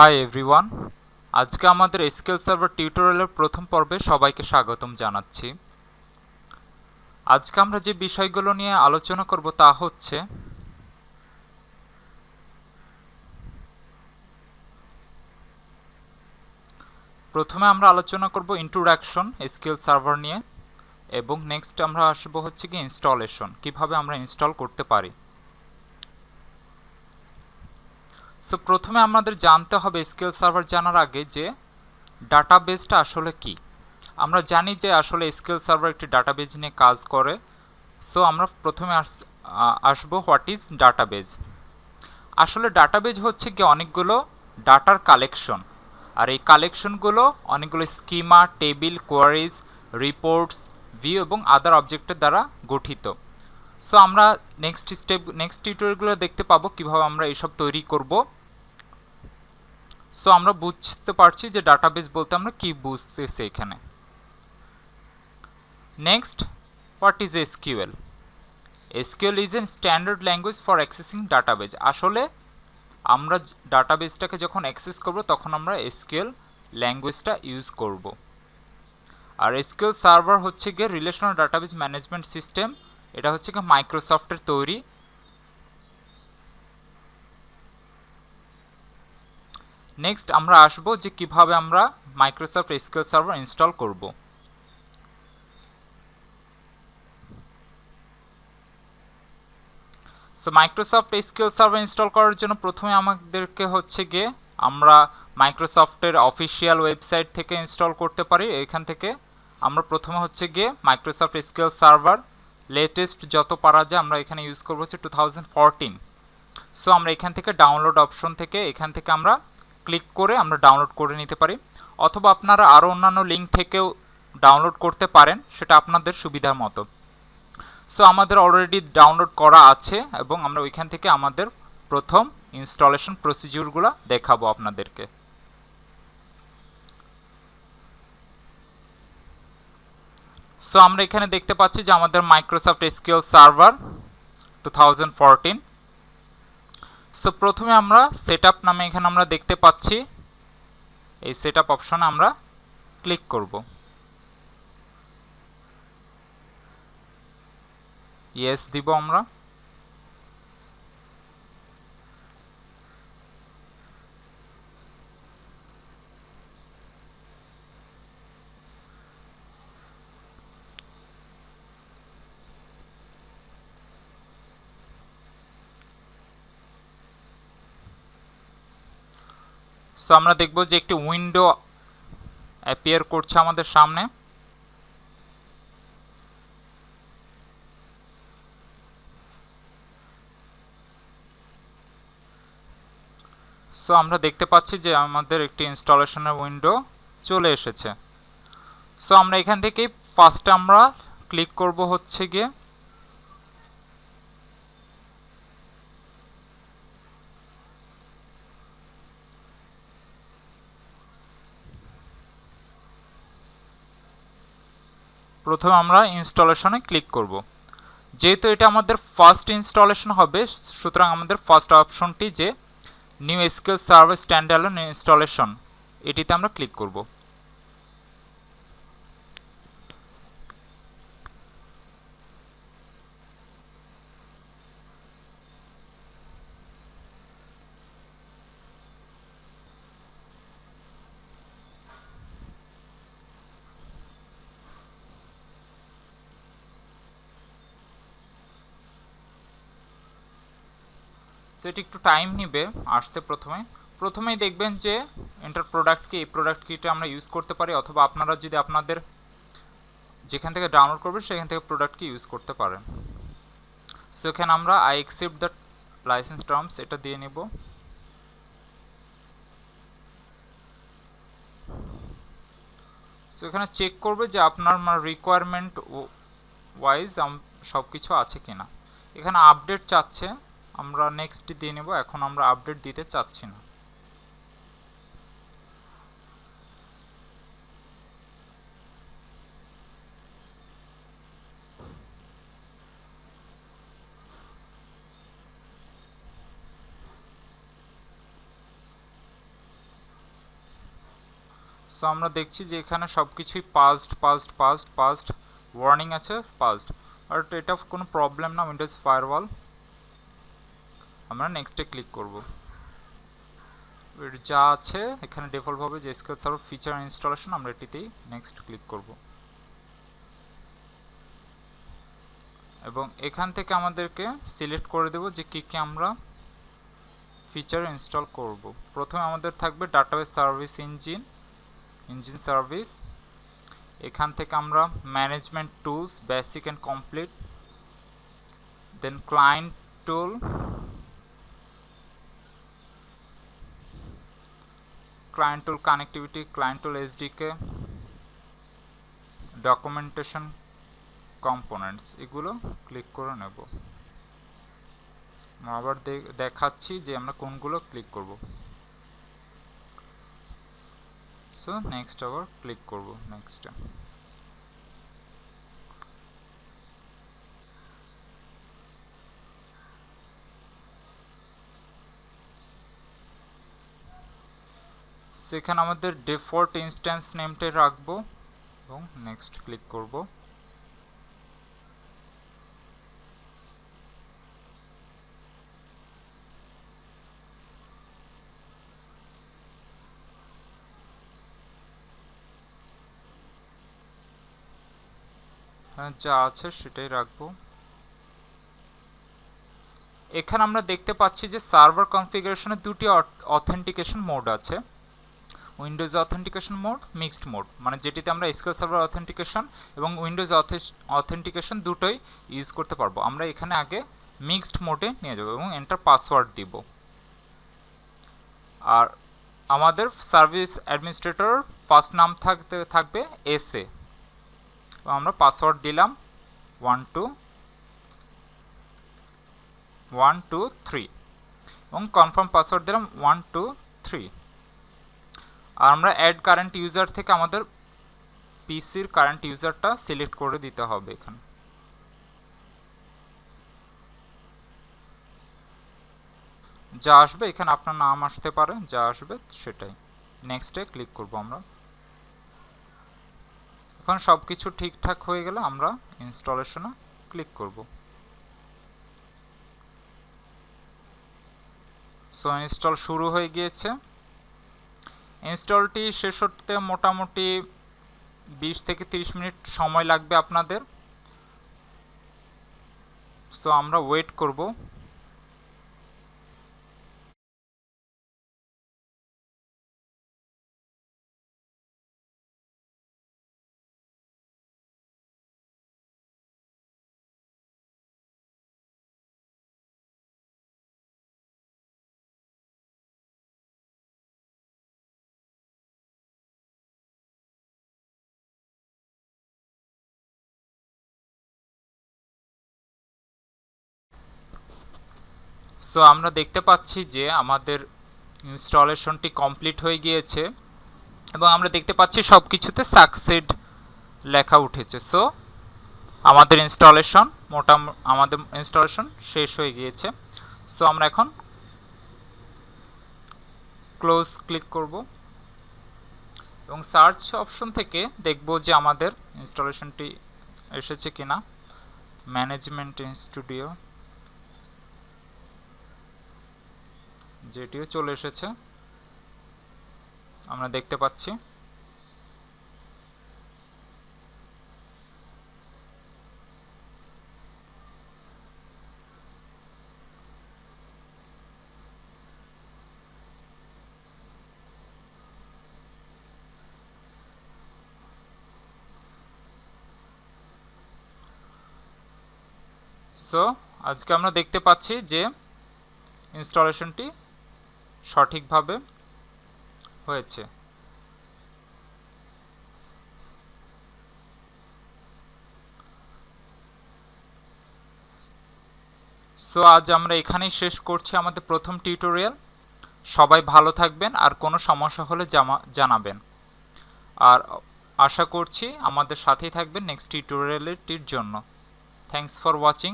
Hi everyone, আজকে আমাদের SQL server টিউটোরিয়ালের প্রথম পর্বে সবাইকে স্বাগতম জানাচ্ছি। আজকে আমরা যে বিষয়গুলো নিয়ে আলোচনা করব তা হচ্ছে প্রথমে আমরা আলোচনা করব ইন্ট্রোডাকশন এসকিউএল সার্ভার নিয়ে, এবং নেক্সট আমরা আসব হচ্ছে কি ইনস্টলেশন, কিভাবে আমরা ইনস্টল করতে পারি। সো প্রথমে আমাদের জানতে হবে এসকিউএল সার্ভার জানার আগে যে ডাটাবেসটা আসলে কি। আমরা জানি যে আসলে এসকিউএল সার্ভার একটি ডাটাবেজ নিয়ে কাজ করে। সো আমরা প্রথমে আসবো হোয়াট ইজ ডাটাবেজ। আসলে ডাটাবেজ হচ্ছে কি অনেকগুলো ডাটার কালেকশন, আর এই কালেকশনগুলো অনেকগুলো schema, table, queries, reports, view এবং আদার অবজেক্টের দ্বারা গঠিত। সো আমরা নেক্সট টিউটোরিয়ালগুলো দেখতে পাবো কিভাবে আমরা এসব তৈরি করব। সো আমরা বুঝতে পারছি যে ডাটাবেজ বলতে আমরা কি বুঝতেছি এখানে। Next, what is SQL? SQL is a standard language for accessing database. আসলে আমরা ডাটাবেসটাকে যখন অ্যাক্সেস করব তখন আমরা এসকিউএল ল্যাঙ্গুয়েজটা ইউজ করব। আর এসকিউএল সার্ভার হচ্ছে গিয়ে রিলেশনাল ডাটাবেজ ম্যানেজমেন্ট সিস্টেম। এটা হচ্ছে গিয়ে মাইক্রোসফটের তৈরি। নেক্সট আমরা আসবো যে কিভাবে আমরা মাইক্রোসফট এসকিউএল সার্ভার ইনস্টল করব। So Microsoft SQL server install করার জন্য প্রথমে আমাদেরকে হচ্ছে গিয়ে আমরা মাইক্রোসফটের অফিসিয়াল ওয়েবসাইট থেকে ইনস্টল করতে পারি। এখান থেকে আমরা প্রথমে হচ্ছে গিয়ে মাইক্রোসফট এসকিউএল সার্ভার লেটেস্ট যত পারা যায় আমরা এখানে ইউজ করবো হচ্ছে 2014। সো আমরা এখান থেকে ডাউনলোড অপশন থেকে এখান থেকে আমরা ক্লিক করে আমরা ডাউনলোড করে নিতে পারি, অথবা আপনারা আরও অন্যান্য লিঙ্ক থেকেও ডাউনলোড করতে পারেন, সেটা আপনাদের সুবিধার মতো। সো আমাদের অলরেডি ডাউনলোড করা আছে এবং আমরা ওইখান থেকে আমাদের প্রথম ইনস্টলেশন প্রসিডিউরগুলো দেখাবো আপনাদেরকে। সো আমরা এখানে দেখতে পাচ্ছি যে আমাদের মাইক্রোসফট এসকিউএল সার্ভার 2014। সো প্রথমে আমরা সেটআপ নামে এখানে আমরা দেখতে পাচ্ছি, এই সেটআপ অপশনে আমরা ক্লিক করব। ইয়েস দিব আমরা। সো আমরা দেখব যে একটি উইন্ডো অ্যাপিয়ার করছে আমাদের সামনে। সো আমরা দেখতে পাচ্ছি যে আমাদের একটি ইনস্টলেশনের উইন্ডো চলে এসেছে। সো আমরা এখান থেকে ফার্স্টে আমরা ক্লিক করব হচ্ছে গিয়ে প্রথমে আমরা ইনস্টলেশনে ক্লিক করব। যেহেতু এটা আমাদের ফার্স্ট ইনস্টলেশন হবে, সুতরাং আমাদের ফার্স্ট অপশনটি যে new SQL server standalone installation, এটিতে আমরা ক্লিক করব। সো এটি একটু টাইম নেবে আসতে। প্রথমেই দেখবেন যে এন্টার প্রোডাক্ট কি, এই প্রোডাক্ট কিটা আমরা ইউজ করতে পারি, অথবা আপনারা যদি আপনাদের যেখান থেকে ডাউনলোড করবেন সেখান থেকে প্রোডাক্ট কি ইউজ করতে পারেন। সো এখানে আমরা I accept the licence terms এটা দিয়ে নেব। সো এখানে চেক করবে যে আপনার রিকোয়ারমেন্ট ওয়াইজ সব কিছু আছে কিনা। এখানে আপডেট চাচ্ছে, আমরা নেক্সট দিয়ে নেব। এখন আমরা আপডেট দিতে চাচ্ছি না। সো আমরা দেখছি যে এখানে সব কিছুই পাস্ট ওয়ার্নিং আছে পাস্ট, বাট এটা কোনো প্রবলেম না উইন্ডোজ ফায়ারওয়াল। আমরা নেক্সটে ক্লিক করব। যা আছে এখানে ডিফল্টভাবে যে এসকিউএল সার্ভার ফিচার ইনস্টলেশন, আমরা এটিতেই নেক্সট ক্লিক করব এবং এখান থেকে আমাদেরকে সিলেক্ট করে দেব যে কী কী আমরা ফিচার ইনস্টল করব। প্রথমে আমাদের থাকবে ডাটাবেস সার্ভিস ইঞ্জিন সার্ভিস। এখান থেকে আমরা management tools basic and complete, then client tool, connectivity, client tool SDK, documentation components, এগুলো ক্লিক করে নেব। আবার দেখাচ্ছি যে আমরা কোনগুলো ক্লিক করব। সো নেক্সট আবার ক্লিক করব নেক্সটে। সেখানে আমাদের ডিফল্ট ইনস্ট্যান্স নেমটা রাখবো এবং নেক্সট ক্লিক করব। যা আছে সেটাই রাখবো। এখানে আমরা দেখতে পাচ্ছি যে সার্ভার কনফিগারেশনে দুটি অথেন্টিকেশন মোড আছে, Windows authentication mode, mixed mode, মানে যেটিতে আমরা এসকিউএল সার্ভার অথেন্টিকেশন এবং উইন্ডোজ অথেন্টিকেশন দুটোই ইউজ করতে পারবো। আমরা এখানে আগে মিক্সড মোডে নিয়ে যাব এবং এন্টার পাসওয়ার্ড দিব। আর আমাদের সার্ভিস অ্যাডমিনিস্ট্রেটর ফার্স্ট নাম থাকবে এসএ, আমরা পাসওয়ার্ড দিলাম 123 এবং কনফার্ম পাসওয়ার্ড দিলাম 123। আর আমরা অ্যাড কারেন্ট ইউজার থেকে আমাদের পিসির কারেন্ট ইউজারটা সিলেক্ট করে দিতে হবে। এখানে যা আসবে এখানে আপনার নাম আসতে পারে, যা আসবে সেটাই। নেক্সটে ক্লিক করব আমরা। এখন সব কিছু ঠিকঠাক হয়ে গেলে আমরা ইনস্টলেশনে ক্লিক করব। সো ইনস্টল শুরু হয়ে গিয়েছে। ইনস্টলটি শেষ হতে মোটামুটি 20 থেকে 30 মিনিট সময় লাগবে আপনাদের। সো আমরা ওয়েট করব। সো আমরা দেখতে পাচ্ছি যে আমাদের ইনস্টলেশনটি কমপ্লিট হয়ে গিয়েছে এবং আমরা দেখতে পাচ্ছি সব কিছুতে সাকসিড লেখা উঠেছে। সো আমাদের ইনস্টলেশন শেষ হয়ে গিয়েছে। সো আমরা এখন ক্লোজ ক্লিক করব এবং সার্চ অপশন থেকে দেখব যে আমাদের ইনস্টলেশনটি এসেছে কিনা। ম্যানেজমেন্ট স্টুডিও, যেটিও চলে এসেছে আমরা দেখতে পাচ্ছি। সো আজকে আমরা দেখতে পাচ্ছি যে ইনস্টলেশনটি সঠিকভাবে হয়েছে। সো আজ আমরা এখানেই শেষ করছি আমাদের প্রথম টিউটোরিয়াল। সবাই ভালো থাকবেন আর কোনো সমস্যা হলে জানাবেন। আর আশা করছি আমাদের সাথেই থাকবেন নেক্সট টিউটোরিয়ালটির জন্য। Thanks for watching.